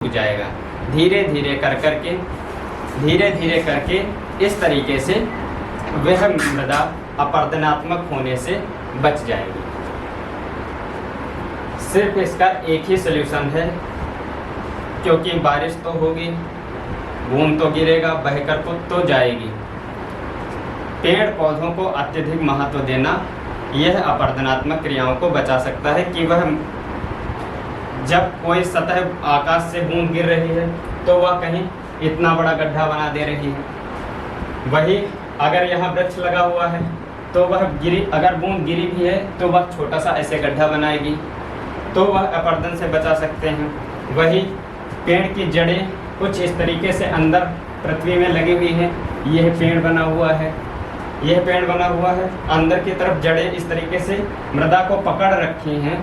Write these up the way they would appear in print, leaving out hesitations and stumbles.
जाएगा। धीरे धीरे करके इस तरीके से वह मृदा अपरदनात्मक होने से बच जाएगी। सिर्फ इसका एक ही सलूशन है, क्योंकि बारिश तो होगी, बूंद तो गिरेगा, बहकर तो जाएगी। पेड़ पौधों को अत्यधिक महत्व देना यह अपरदनात्मक क्रियाओं को बचा सकता है कि वह जब कोई सतह आकाश से बूंद गिर रही है तो वह कहीं इतना बड़ा गड्ढा बना दे रही है। वही अगर यहाँ वृक्ष लगा हुआ है तो वह अगर बूंद गिरी भी है तो वह छोटा सा ऐसे गड्ढा बनाएगी, तो वह अपरदन से बचा सकते हैं। वही पेड़ की जड़ें कुछ इस तरीके से अंदर पृथ्वी में लगी हुई हैं। यह पेड़ बना हुआ है, अंदर की तरफ जड़ें इस तरीके से मृदा को पकड़ रखी हैं।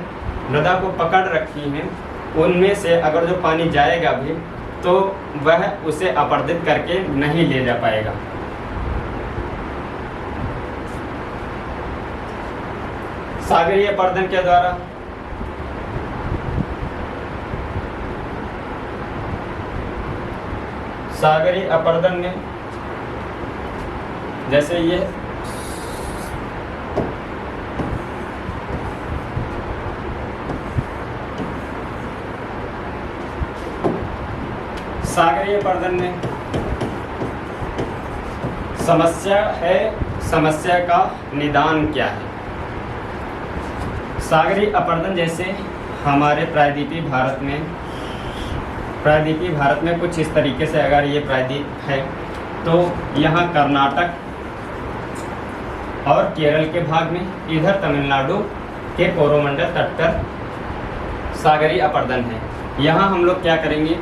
उनमें से अगर जो पानी जाएगा भी तो वह उसे अपरदित करके नहीं ले जा पाएगा। सागरीय अपरदन के द्वारा सागरीय अपरदन में जैसे ये सागरीय अपरदन में समस्या का निदान क्या है। सागरीय अपरदन जैसे हमारे प्रायद्वीपीय भारत में कुछ इस तरीके से अगर ये प्रायद्वीप है तो यहाँ कर्नाटक और केरल के भाग में, इधर तमिलनाडु के कोरोमंडल तट पर सागरीय अपरदन है। यहाँ हम लोग क्या करेंगे,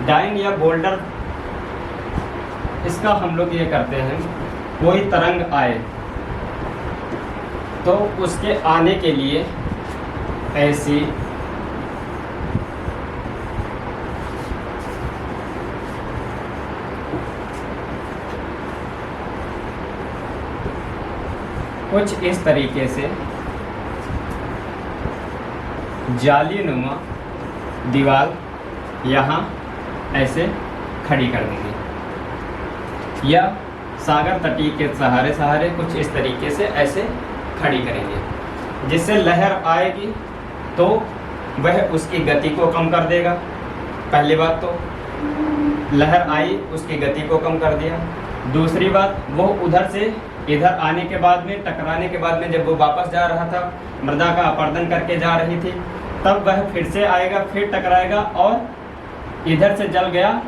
डाइन या बोल्डर, इसका हम लोग ये करते हैं, कोई तरंग आए तो उसके आने के लिए ऐसी कुछ इस तरीके से जालीनुमा दीवार यहाँ ऐसे खड़ी कर देंगे, या सागर तटीय के सहारे कुछ इस तरीके से ऐसे खड़ी करेंगे, जिससे लहर आएगी तो वह उसकी गति को कम कर देगा। पहली बात तो लहर आई, उसकी गति को कम कर दिया। दूसरी बात, वो उधर से इधर आने के बाद में, टकराने के बाद में, जब वो वापस जा रहा था, मृदा का अपरदन करके जा रही थी, तब वह फिर से आएगा, फिर टकराएगा और इधर से जल गया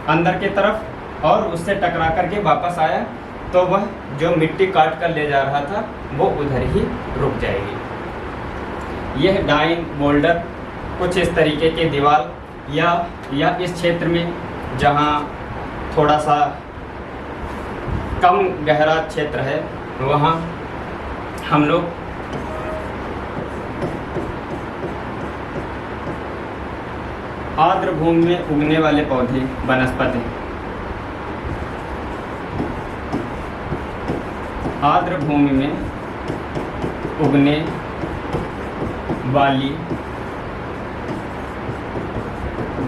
अंदर की तरफ और उससे टकरा करके वापस आया, तो वह जो मिट्टी काट कर ले जा रहा था वो उधर ही रुक जाएगी। यह डाइन बोल्डर कुछ इस तरीके के दीवार या इस क्षेत्र में जहाँ थोड़ा सा कम गहरा क्षेत्र है, वहाँ हम लोग आर्द्र भूमि में उगने वाले पौधे, वनस्पति, आर्द्र भूमि में उगने वाली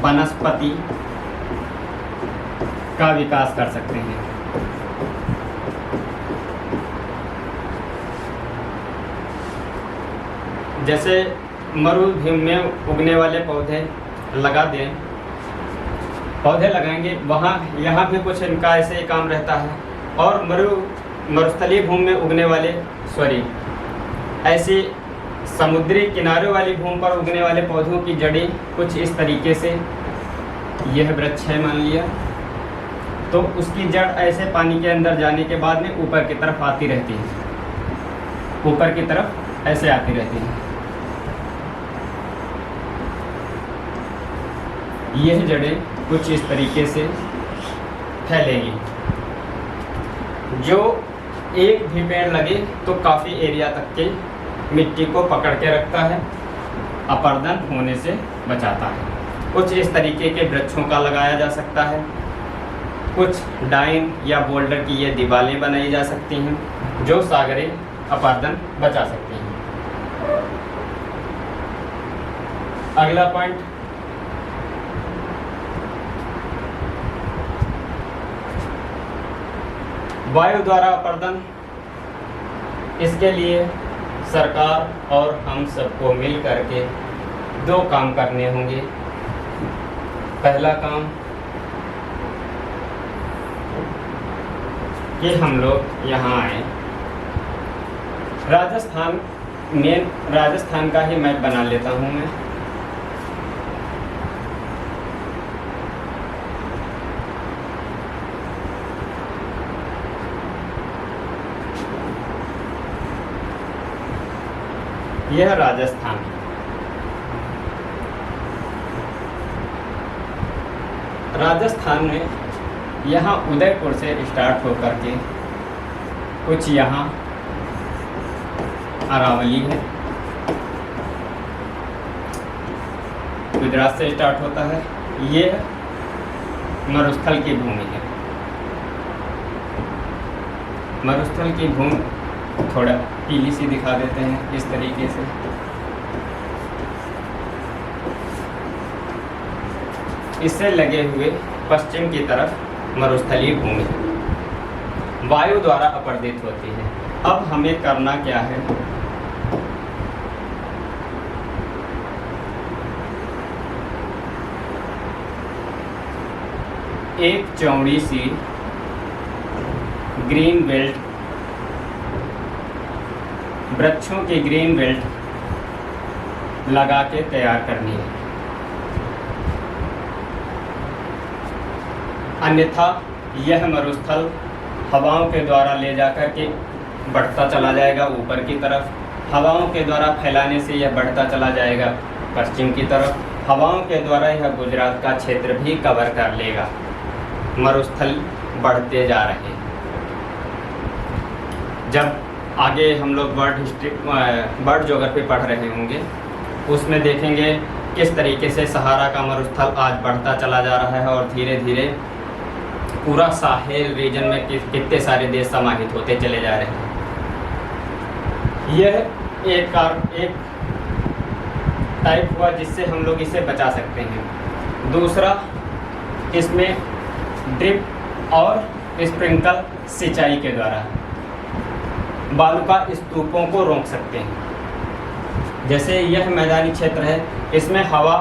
वनस्पति का विकास कर सकते हैं। जैसे मरुभूमि में उगने वाले पौधे लगाएंगे, वहाँ यहाँ भी कुछ इनका ऐसे काम रहता है। और मरुस्थलीय भूमि में उगने वाले ऐसी समुद्री किनारे वाली भूमि पर उगने वाले पौधों की जड़ें कुछ इस तरीके से, यह वृक्ष है मान लिया, तो उसकी जड़ ऐसे पानी के अंदर जाने के बाद में ऊपर की तरफ आती रहती है, ऊपर की तरफ ऐसे आती रहती है। यह जड़ें कुछ इस तरीके से फैलेगी। जो एक भी पेड़ लगे तो काफ़ी एरिया तक के मिट्टी को पकड़ के रखता है, अपरदन होने से बचाता है। कुछ इस तरीके के वृक्षों का लगाया जा सकता है। कुछ डाइन या बोल्डर की ये दीवारें बनाई जा सकती हैं जो सागरे अपरदन बचा सकती हैं। अगला पॉइंट, वायु द्वारा अपरदन। इसके लिए सरकार और हम सबको मिल करके दो काम करने होंगे। पहला काम कि हम लोग यहाँ आए, राजस्थान का ही मैप बना लेता हूँ मैं। यह राजस्थान, राजस्थान में यहाँ उदयपुर से स्टार्ट होकर के कुछ यहाँ अरावली है, गुजरात से स्टार्ट होता है। ये मरुस्थल की भूमि है। मरुस्थल की भूमि थोड़ा पीली सी दिखा देते हैं इस तरीके से। इससे लगे हुए पश्चिम की तरफ मरुस्थलीय भूमि वायु द्वारा अपरदित होती है। अब हमें करना क्या है, एक चौड़ी सी ग्रीन बेल्ट, वृक्षों की ग्रीन बेल्ट लगा के तैयार करनी है। अन्यथा यह मरुस्थल हवाओं के द्वारा ले जाकर के बढ़ता चला जाएगा ऊपर की तरफ। हवाओं के द्वारा फैलाने से यह बढ़ता चला जाएगा पश्चिम की तरफ। हवाओं के द्वारा यह गुजरात का क्षेत्र भी कवर कर लेगा। मरुस्थल बढ़ते जा रहे हैं। जब आगे हम लोग वर्ल्ड ज्योग्राफी पढ़ रहे होंगे उसमें देखेंगे किस तरीके से सहारा का मरुस्थल आज बढ़ता चला जा रहा है और धीरे धीरे पूरा साहेल रीजन में कितने सारे देश समाहित होते चले जा रहे हैं। यह एक टाइप हुआ जिससे हम लोग इसे बचा सकते हैं। दूसरा, इसमें ड्रिप और स्प्रिंकल सिंचाई के द्वारा बालुका स्तूपों को रोक सकते हैं। जैसे यह मैदानी क्षेत्र है, इसमें हवा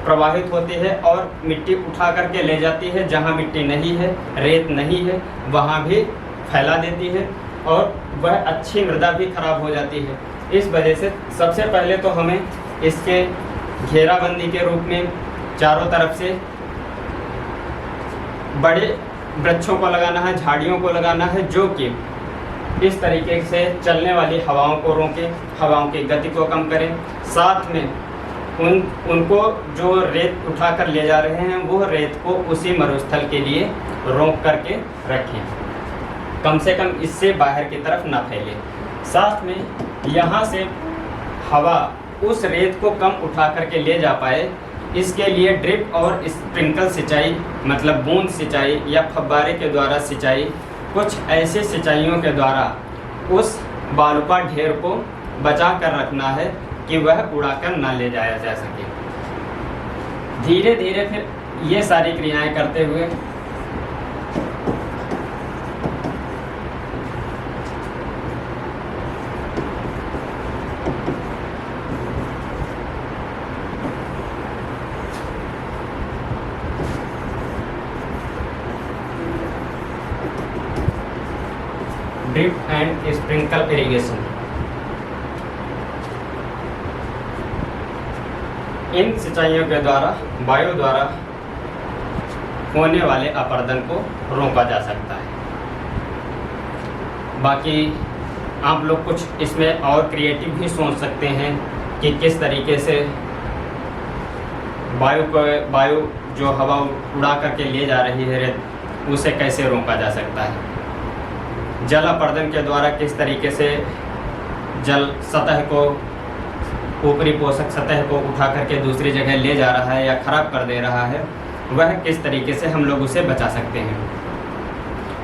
प्रवाहित होती है और मिट्टी उठा करके ले जाती है। जहाँ मिट्टी नहीं है, रेत नहीं है, वहाँ भी फैला देती है और वह अच्छी मृदा भी खराब हो जाती है। इस वजह से सबसे पहले तो हमें इसके घेराबंदी के रूप में चारों तरफ से बड़े वृक्षों को लगाना है, झाड़ियों को लगाना है, जो कि इस तरीके से चलने वाली हवाओं को रोकें, हवाओं की गति को कम करें। साथ में उनको जो रेत उठा कर ले जा रहे हैं वो रेत को उसी मरुस्थल के लिए रोक करके रखें, कम से कम इससे बाहर की तरफ ना फैले। साथ में यहाँ से हवा उस रेत को कम उठा करके ले जा पाए, इसके लिए ड्रिप और स्प्रिंकल सिंचाई, मतलब बूंद सिंचाई या फव्वारे के द्वारा सिंचाई, कुछ ऐसे सिंचाइयों के द्वारा उस बालुका ढेर को बचा कर रखना है कि वह उड़ाकर ना ले जाया जा सके। धीरे धीरे फिर ये सारी क्रियाएं करते हुए ड्रिप एंड स्प्रिंकल इरिगेशन, इन सिंचाइयों के द्वारा वायु द्वारा होने वाले अपरदन को रोका जा सकता है। बाकी आप लोग कुछ इसमें और क्रिएटिव भी सोच सकते हैं कि किस तरीके से वायु जो हवा उड़ा करके ले जा रही है उसे कैसे रोका जा सकता है। जल अपर्दन के द्वारा किस तरीके से जल सतह को, ऊपरी पोषक सतह को उठा करके दूसरी जगह ले जा रहा है या ख़राब कर दे रहा है, वह किस तरीके से हम लोग उसे बचा सकते हैं।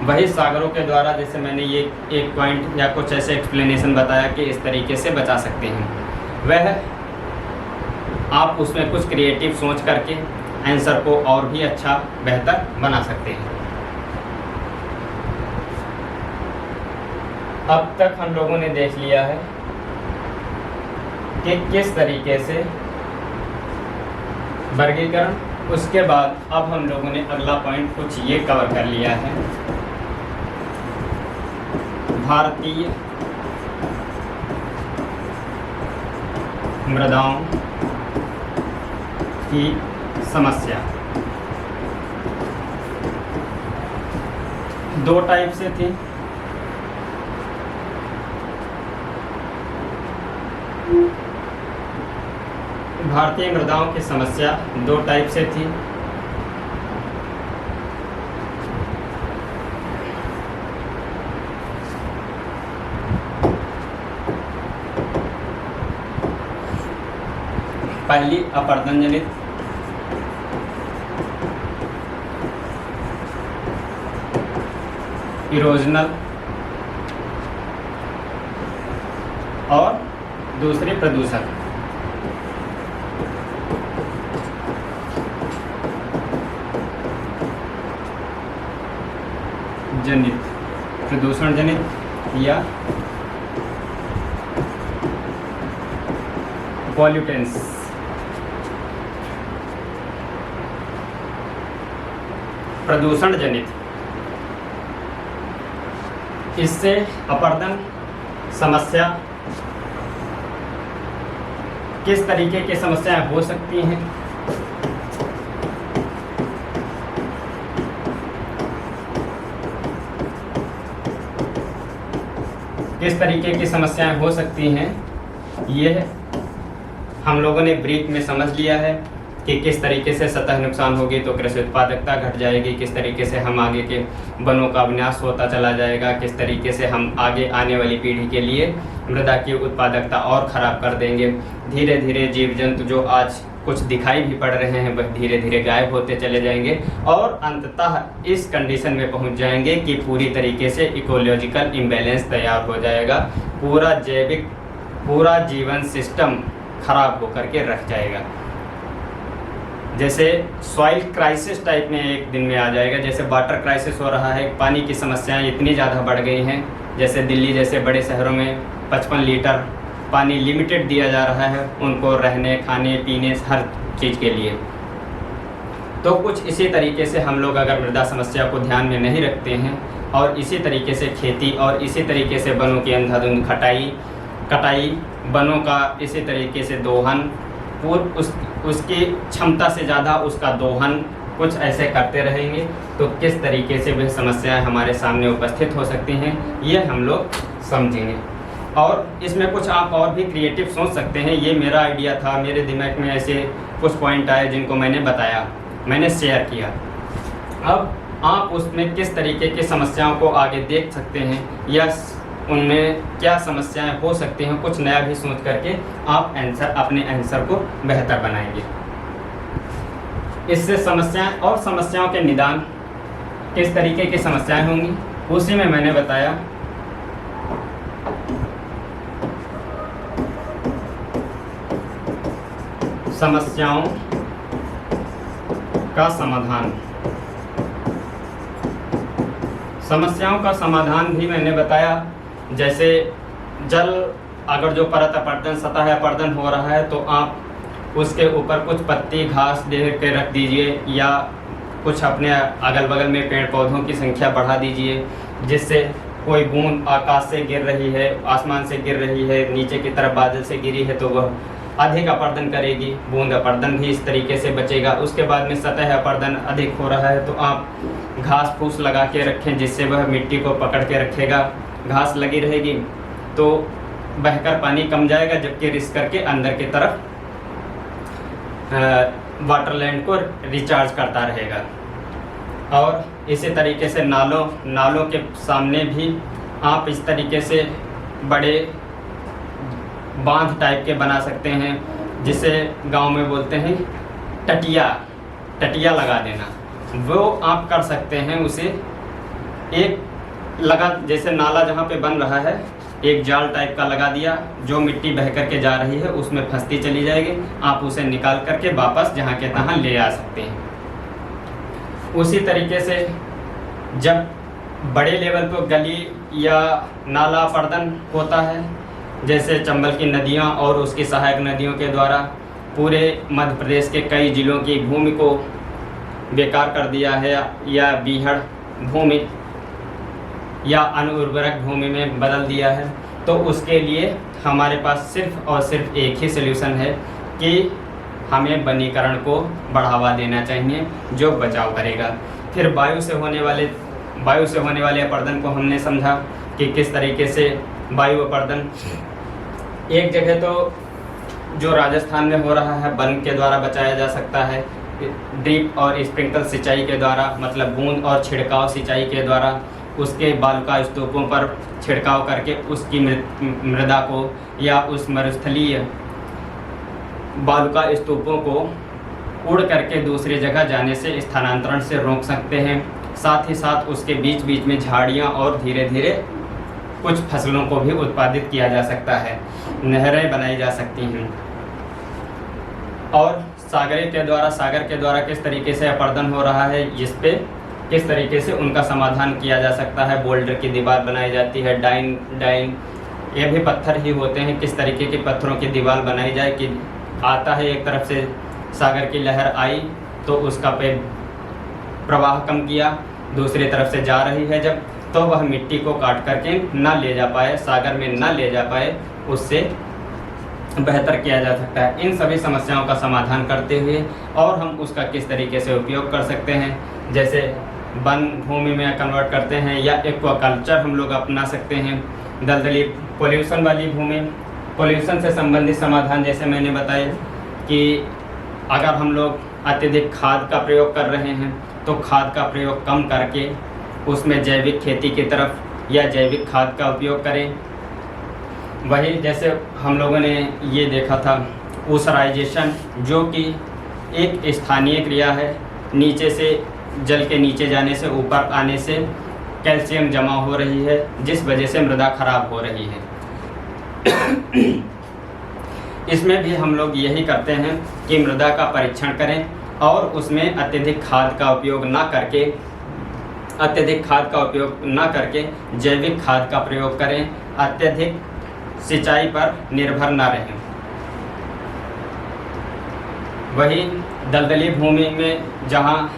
वही सागरों के द्वारा, जैसे मैंने ये एक पॉइंट या कुछ ऐसे एक्सप्लेनेशन बताया कि इस तरीके से बचा सकते हैं, वह आप उसमें कुछ क्रिएटिव सोच करके आंसर को और भी अच्छा बेहतर बना सकते हैं। अब तक हम लोगों ने देख लिया है कि किस तरीके से वर्गीकरण, उसके बाद अब हम लोगों ने अगला पॉइंट कुछ ये कवर कर लिया है, भारतीय मृदाओं की समस्या। दो टाइप से थी, भारतीय मृदाओं की समस्या दो टाइप से थी। पहली अपर्दन जनित, इरोजनल, और दूसरी प्रदूषण। जनित, प्रदूषण जनित या पॉल्यूटेंस। प्रदूषण जनित, इससे अपर्दन समस्या, किस तरीके की समस्याएं हो सकती हैं, किस तरीके की समस्याएं हो सकती हैं, ये हम लोगों ने ब्रीफ में समझ लिया है कि किस तरीके से सतह नुकसान होगी तो कृषि उत्पादकता घट जाएगी, किस तरीके से हम आगे के वनों का विनाश होता चला जाएगा, किस तरीके से हम आगे आने वाली पीढ़ी के लिए मृदा की उत्पादकता और ख़राब कर देंगे। धीरे धीरे जीव जंतु जो आज कुछ दिखाई भी पड़ रहे हैं वह धीरे धीरे गायब होते चले जाएंगे और अंततः इस कंडीशन में पहुंच जाएंगे कि पूरी तरीके से इकोलॉजिकल इम्बैलेंस तैयार हो जाएगा, पूरा जीवन सिस्टम खराब होकर के रख जाएगा। जैसे सॉइल क्राइसिस टाइप में एक दिन में आ जाएगा, जैसे वाटर क्राइसिस हो रहा है, पानी की समस्याएं इतनी ज़्यादा बढ़ गई हैं, जैसे दिल्ली जैसे बड़े शहरों में 55 लीटर पानी लिमिटेड दिया जा रहा है उनको रहने, खाने, पीने, हर चीज़ के लिए। तो कुछ इसी तरीके से हम लोग अगर मृदा समस्या को ध्यान में नहीं रखते हैं और इसी तरीके से खेती और इसी तरीके से वनों की अंधाधुंध कटाई, वनों का इसी तरीके से दोहन, उसकी क्षमता से ज़्यादा उसका दोहन, कुछ ऐसे करते रहेंगे तो किस तरीके से वह समस्याएं हमारे सामने उपस्थित हो सकती हैं, ये हम लोग समझेंगे। और इसमें कुछ आप और भी क्रिएटिव सोच सकते हैं। ये मेरा आइडिया था, मेरे दिमाग में ऐसे कुछ पॉइंट आए जिनको मैंने बताया, मैंने शेयर किया। अब आप उसमें किस तरीके की समस्याओं को आगे देख सकते हैं या उनमें क्या समस्याएं हो सकती हैं, कुछ नया भी सोच करके आप अपने आंसर को बेहतर बनाएंगे। इससे समस्याओं के निदान, किस तरीके की समस्याएं होंगी, उसी में मैंने बताया समस्याओं का समाधान। समस्याओं का समाधान भी मैंने बताया, जैसे जल अगर जो परत अपर्दन, सतह अपर्दन हो रहा है तो आप उसके ऊपर कुछ पत्ती घास दे के रख दीजिए या कुछ अपने अगल बगल में पेड़ पौधों की संख्या बढ़ा दीजिए, जिससे कोई बूंद आकाश से गिर रही है, आसमान से गिर रही है, नीचे की तरफ बादल से गिरी है तो वह अधिक अपर्दन करेगी, बूंद अपर्दन भी इस तरीके से बचेगा। उसके बाद में सतह अपर्दन अधिक हो रहा है तो आप घास फूस लगा के रखें जिससे वह मिट्टी को पकड़ के रखेगा। घास लगी रहेगी तो बहकर पानी कम जाएगा, जबकि रिस करके अंदर की तरफ वाटरलैंड को रिचार्ज करता रहेगा। और इसी तरीके से नालों के सामने भी आप इस तरीके से बड़े बांध टाइप के बना सकते हैं, जिसे गांव में बोलते हैं टटिया लगा देना। वो आप कर सकते हैं। उसे एक लगा, जैसे नाला जहाँ पे बन रहा है एक जाल टाइप का लगा दिया, जो मिट्टी बह करके जा रही है उसमें फंसती चली जाएगी, आप उसे निकाल करके वापस जहाँ के तहाँ ले आ सकते हैं। उसी तरीके से जब बड़े लेवल पर गली या नाला प्रदन होता है, जैसे चंबल की नदियाँ और उसकी सहायक नदियों के द्वारा पूरे मध्य प्रदेश के कई जिलों की भूमि को बेकार कर दिया है या बीहड़ भूमि या अनुर्वरक भूमि में बदल दिया है, तो उसके लिए हमारे पास सिर्फ और सिर्फ एक ही सलूशन है कि हमें वनीकरण को बढ़ावा देना चाहिए, जो बचाव करेगा। फिर वायु से होने वाले अपरदन को हमने समझा कि किस तरीके से वायु अपरदन एक जगह तो जो राजस्थान में हो रहा है वन के द्वारा बचाया जा सकता है, ड्रिप और स्प्रिंकल सिंचाई के द्वारा, मतलब बूंद और छिड़काव सिंचाई के द्वारा उसके बालुका स्तूपों पर छिड़काव करके उसकी मृदा को या उस मरुस्थलीय बालुका स्तूपों को उड़ करके दूसरी जगह जाने से स्थानांतरण से रोक सकते हैं। साथ ही साथ उसके बीच बीच में झाड़ियाँ और धीरे धीरे कुछ फसलों को भी उत्पादित किया जा सकता है, नहरें बनाई जा सकती हैं। और सागर के द्वारा किस तरीके से अपरदन हो रहा है, इस पे किस तरीके से उनका समाधान किया जा सकता है। बोल्डर की दीवार बनाई जाती है, डाइन ये भी पत्थर ही होते हैं। किस तरीके के पत्थरों की दीवार बनाई जाए कि आता है एक तरफ से सागर की लहर आई तो उसका पे प्रवाह कम किया, दूसरी तरफ से जा रही है जब, तो वह मिट्टी को काट करके ना ले जा पाए, सागर में ना ले जा पाए, उससे बेहतर किया जा सकता है। इन सभी समस्याओं का समाधान करते हुए और हम उसका किस तरीके से उपयोग कर सकते हैं, जैसे वन भूमि में कन्वर्ट करते हैं या एक्वाकल्चर हम लोग अपना सकते हैं। दलदली पोल्यूशन वाली भूमि, पोल्यूशन से संबंधित समाधान जैसे मैंने बताया कि अगर हम लोग अत्यधिक खाद का प्रयोग कर रहे हैं तो खाद का प्रयोग कम करके उसमें जैविक खेती की तरफ या जैविक खाद का उपयोग करें। वही जैसे हम लोगों ने ये देखा था ऊसराइजेशन, जो कि एक स्थानीय क्रिया है, नीचे से जल के नीचे जाने से ऊपर आने से कैल्शियम जमा हो रही है, जिस वजह से मृदा खराब हो रही है। इसमें भी हम लोग यही करते हैं कि मृदा का परीक्षण करें और उसमें अत्यधिक खाद का उपयोग ना करके जैविक खाद का प्रयोग करें, अत्यधिक सिंचाई पर निर्भर ना रहें। वही दलदली भूमि में जहाँ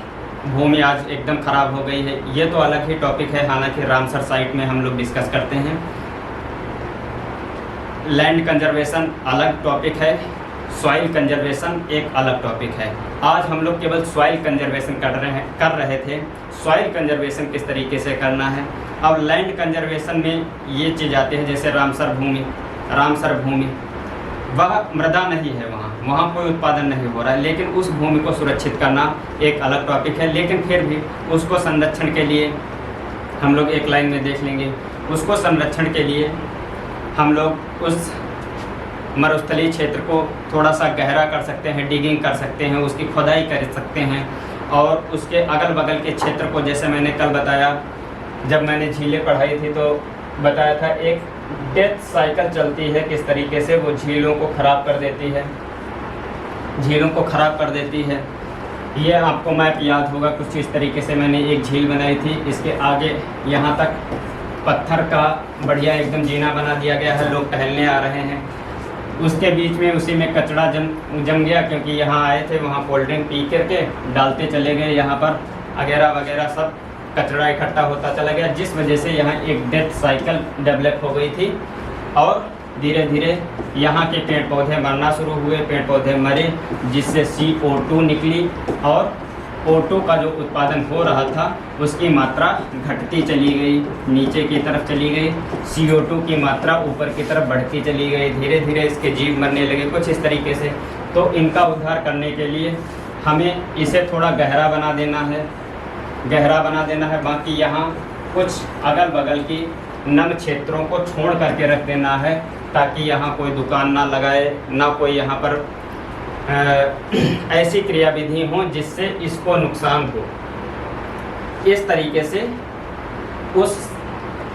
भूमि आज एकदम ख़राब हो गई है, ये तो अलग ही टॉपिक है, हालांकि रामसर साइट में हम लोग डिस्कस करते हैं। लैंड कंजर्वेशन अलग टॉपिक है, सॉइल कंजर्वेशन एक अलग टॉपिक है। आज हम लोग केवल सॉइल कंजर्वेशन कर रहे थे। सॉइल कंजर्वेशन किस तरीके से करना है। अब लैंड कंजर्वेशन में ये चीज़ आती है, जैसे रामसर भूमि वह मृदा नहीं है, वहाँ कोई उत्पादन नहीं हो रहा है, लेकिन उस भूमि को सुरक्षित करना एक अलग टॉपिक है। लेकिन फिर भी उसको संरक्षण के लिए हम लोग एक लाइन में देख लेंगे, उसको संरक्षण के लिए हम लोग उस मरुस्थलीय क्षेत्र को थोड़ा सा गहरा कर सकते हैं, डिगिंग कर सकते हैं, उसकी खुदाई कर सकते हैं और उसके अगल बगल के क्षेत्र को, जैसे मैंने कल बताया जब मैंने झीलें पढ़ाई थी तो बताया था, एक डेथ साइकिल चलती है, किस तरीके से वो झीलों को ख़राब कर देती है। ये आपको मैप याद होगा, कुछ इस तरीके से मैंने एक झील बनाई थी, इसके आगे यहाँ तक पत्थर का बढ़िया एकदम जीना बना दिया गया है, लोग टहलने आ रहे हैं। उसके बीच में उसी में कचरा जम गया, क्योंकि यहाँ आए थे, वहाँ कोल्ड ड्रिंक पी करके डालते चले गए, यहाँ पर वगैरह सब कचरा इकट्ठा होता चला गया, जिस वजह से यहाँ एक डेथ साइकिल डेवलप हो गई थी और धीरे धीरे यहाँ के पेड़ पौधे मरना शुरू हुए, पेड़ पौधे मरे, जिससे CO2 निकली और O2 का जो उत्पादन हो रहा था उसकी मात्रा घटती चली गई, नीचे की तरफ चली गई, CO2 की मात्रा ऊपर की तरफ बढ़ती चली गई, धीरे धीरे इसके जीव मरने लगे, कुछ इस तरीके से। तो इनका उद्धार करने के लिए हमें इसे थोड़ा गहरा बना देना है। बाकी यहाँ कुछ अगल बगल की नम क्षेत्रों को छोड़ करके रख देना है, ताकि यहाँ कोई दुकान ना लगाए, ना कोई यहाँ पर ऐसी क्रियाविधि हो जिससे इसको नुकसान हो। इस तरीके से उस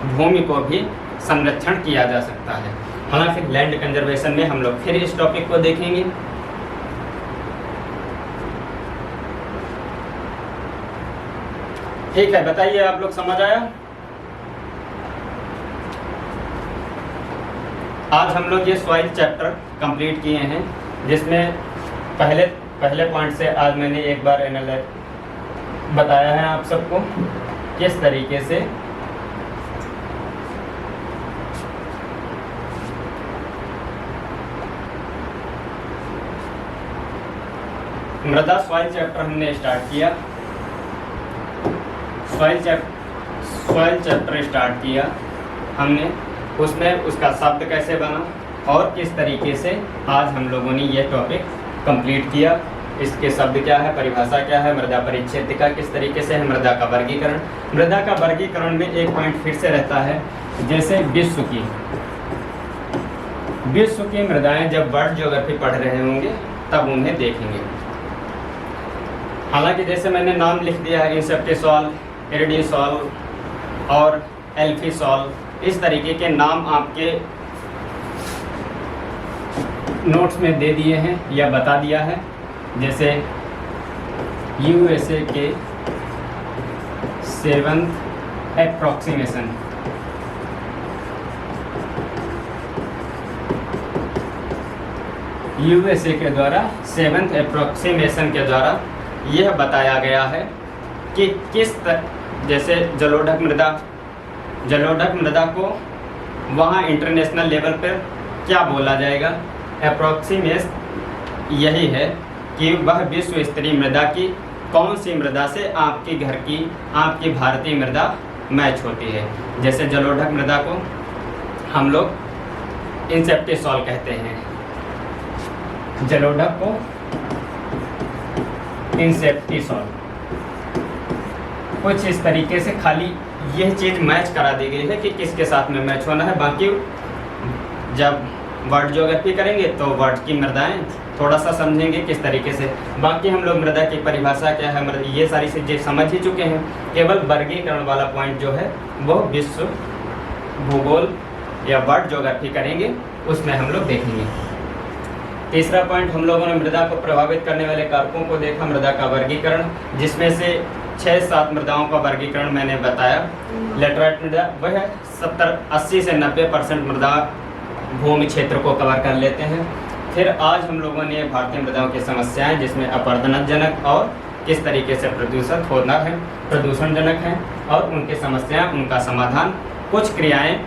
भूमि को भी संरक्षण किया जा सकता है। हालांकि लैंड कंजर्वेशन में हम लोग फिर इस टॉपिक को देखेंगे। ठीक है, बताइए आप लोग, समझ आया? आज हम लोग ये सॉइल चैप्टर कंप्लीट किए हैं, जिसमें पहले पॉइंट से आज मैंने एक बार एनालाइज बताया है आप सबको किस तरीके से मृदा सॉइल चैप्टर हमने स्टार्ट किया। सॉइल चैप्टर स्टार्ट किया हमने, उसमें उसका शब्द कैसे बना और किस तरीके से आज हम लोगों ने ये टॉपिक कंप्लीट किया। इसके शब्द क्या है, परिभाषा क्या है, मृदा परिच्छेदिका किस तरीके से है, मृदा का वर्गीकरण। मृदा का वर्गीकरण में एक पॉइंट फिर से रहता है, जैसे विश्व की मृदाएं जब वर्ल्ड ज्योग्राफी पढ़ रहे होंगे तब उन्हें देखेंगे। हालांकि जैसे मैंने नाम लिख दिया है, इंसेप्टिसॉल, इरिडिसॉल और एल्फिसॉल, इस तरीके के नाम आपके नोट्स में दे दिए हैं या बता दिया है। जैसे यूएसए के 7th एप्रोक्सीमेशन, यूएसए के द्वारा 7th एप्रोक्सीमेशन के द्वारा यह बताया गया है कि जैसे जलोढ़क मृदा को वहाँ इंटरनेशनल लेवल पर क्या बोला जाएगा। अप्रोक्सीमेट यही है कि वह विश्व स्तरीय मृदा की कौन सी मृदा से आपके घर की, आपकी भारतीय मृदा मैच होती है। जैसे जलोढ़क मृदा को हम लोग इंसेप्टिसॉल कहते हैं, जलोढ़क को इंसेप्टिसॉल। कुछ इस तरीके से खाली यह चीज़ मैच करा दी गई है कि किसके साथ में मैच होना है। बाकी जब वर्ड ज्योग्राफी करेंगे तो वर्ड की मृदाएं थोड़ा सा समझेंगे किस तरीके से। बाकी हम लोग मृदा की परिभाषा क्या है, ये सारी चीज़ें समझ ही चुके हैं। केवल वर्गीकरण वाला पॉइंट जो है वो विश्व भूगोल या वर्ड ज्योग्राफी करेंगे, उसमें हम लोग देखेंगे। तीसरा पॉइंट हम लोगों ने मृदा को प्रभावित करने वाले कारकों को देखा, मृदा का वर्गीकरण, जिसमें से 6-7 मृदाओं का वर्गीकरण मैंने बताया। लेटराइट मृदा वह 80 से 90% मृदा भूमि क्षेत्र को कवर कर लेते हैं। फिर आज हम लोगों ने भारतीय मृदाओं की समस्याएं, जिसमें अपरदनजनक और किस तरीके से प्रदूषणजनक हैं और उनकी समस्याएं, उनका समाधान, कुछ क्रियाएं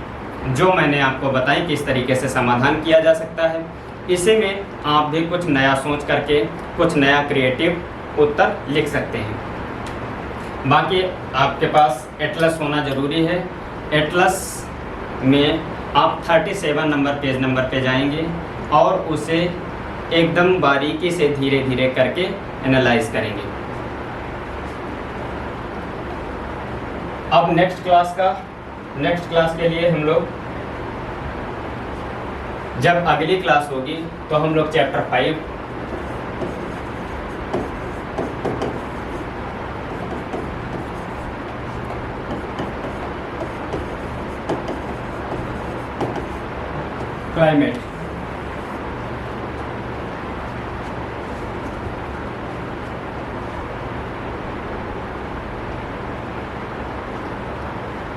जो मैंने आपको बताई किस तरीके से समाधान किया जा सकता है। इसी में आप भी कुछ नया सोच करके कुछ नया क्रिएटिव उत्तर लिख सकते हैं। बाकी आपके पास एटलस होना ज़रूरी है। एटलस में आप 37 पेज नंबर पे जाएंगे और उसे एकदम बारीकी से धीरे धीरे करके एनालाइज करेंगे। अब नेक्स्ट क्लास के लिए हम लोग, जब अगली क्लास होगी तो हम लोग chapter 5 climate,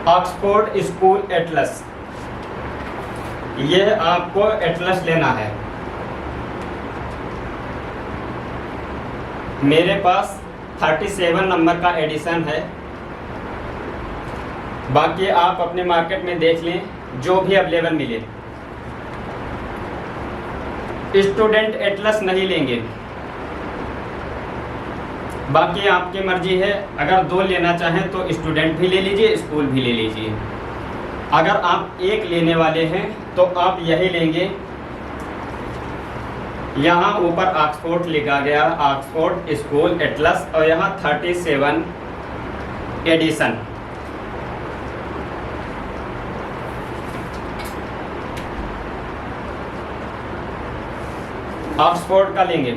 Oxford school Atlas, ये आपको एटलस लेना है। मेरे पास 37 नंबर का एडिशन है। बाकी आप अपने मार्केट में देख लें, जो भी अवेलेबल मिले। स्टूडेंट एटलस नहीं लेंगे, बाकी आपकी मर्जी है। अगर 2 लेना चाहें तो स्टूडेंट भी ले लीजिए, स्कूल भी ले लीजिए। अगर आप एक लेने वाले हैं तो आप यही लेंगे। यहाँ ऊपर ऑक्सफोर्ड लिखा गया, ऑक्सफोर्ड स्कूल एटलस, और यहाँ 37 एडिशन। ऑक्सफोर्ड का लेंगे।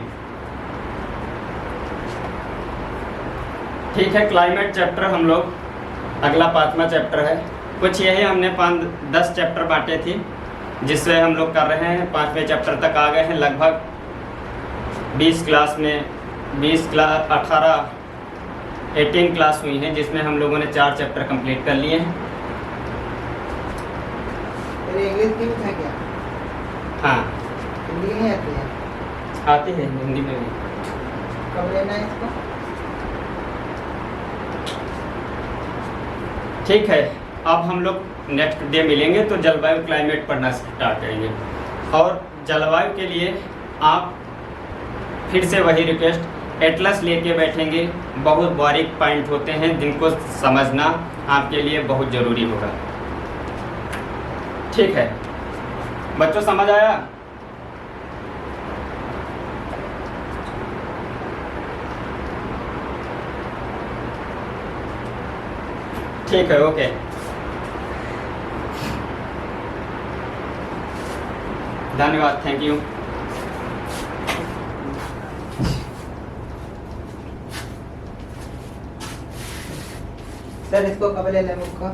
ठीक है, क्लाइमेट चैप्टर हम लोग अगला 5वां चैप्टर है। कुछ यही हमने 10 चैप्टर बांटे थे, जिससे हम लोग कर रहे हैं 5वें चैप्टर तक आ गए हैं। लगभग 20 क्लास में 18 क्लास हुई हैं, जिसमें हम लोगों ने 4 चैप्टर कंप्लीट कर लिए हैं। इंग्लिश की भी था क्या? हाँ, हिंदी नहीं आती है? आती है हिंदी में भी। कब लेना है इसको? ठीक है, अब हम लोग नेक्स्ट डे मिलेंगे तो जलवायु क्लाइमेट पढ़ना स्टार्ट करेंगे। और जलवायु के लिए आप फिर से वही रिक्वेस्ट, एटलस लेके बैठेंगे। बहुत बारीक पॉइंट होते हैं जिनको समझना आपके लिए बहुत ज़रूरी होगा। ठीक है बच्चों, समझ आया? ठीक है, ओके। धन्यवाद, थैंक यू। सर इसको कब ले लें बुक को?